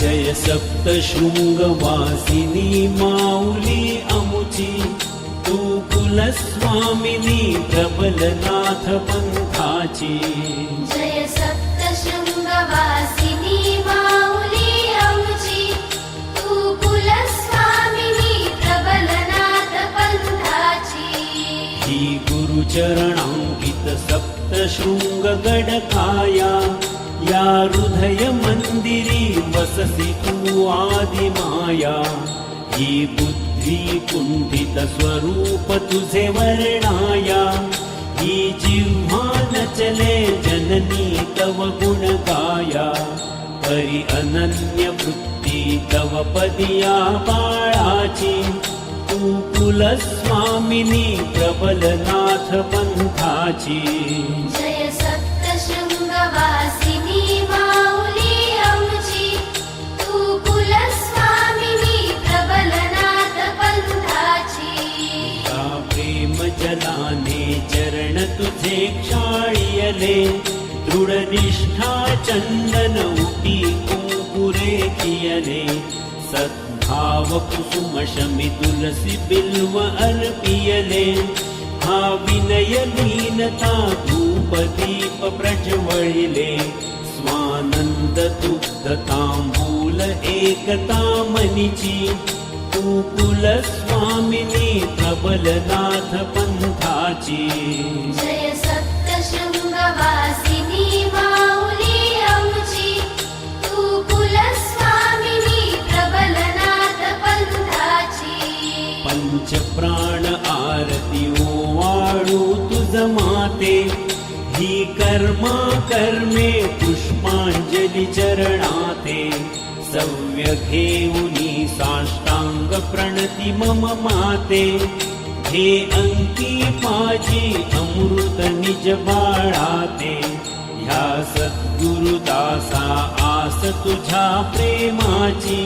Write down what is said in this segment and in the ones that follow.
जय सप्तशृंगवासिनी माऊली अमुची, तू कुलस्वामिनी प्रबलनाथ पंथाची। जय सप्तशृंगवासिनी माऊली अमुची, तू कुलस्वामिनी प्रबलनाथ पंथाची। ही गुरुचरणांकित सप्तशृंग गडकाया, या हृदय मंदिरी वससी तू आदिमाया। ही बुद्धी कुंठित स्वरूप तुझे वर्णाया, ही जिव्हा नचले जननी तव गुण गाया। परी अनन्य वृत्ती तव पदिया बाळाची, तू कुलस्वामिनी प्रबलनाथ पंथाची। जय सप्तशृंगवासिनी माऊली अमुची, तू कुलस्वामिनी प्रबलनाथ पंथाची। या प्रेम जलाने चरण तुझे क्षाळियले, दृढ निष्ठा चंदन उटी कुंकुरे कियले। सद्भाव कुसुम शमी तुलसी बिल्व अर्पियले, हा विनय लीनता धूप दीप प्रज्वलिले। स्वानंद दुग्ध तांबूल एकता मनीची, तू कुलस्वामिनी प्रबलनाथ पंथाची। जय सप्तशृंगवासिनी माऊली अमुची, तू कुलस्वामिनी प्रबलनाथ पंथाची। पंच प्राण आरती ओवाळू तुझ माते, ही कर्मा कर्मे पुष्पांजली चरणाते। सव्य घेऊनी साष्टांग प्रणती मम माते, हे अंकी माझी अमृत निज बाळाते। ह्या सद्गुरुदासा आस तुझ्या प्रेमाची,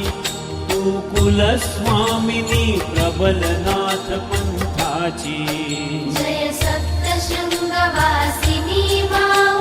तू कुलस्वामिनी प्रबलनाथ पंथाची। जय सप्तशृंगवासिनी माऊली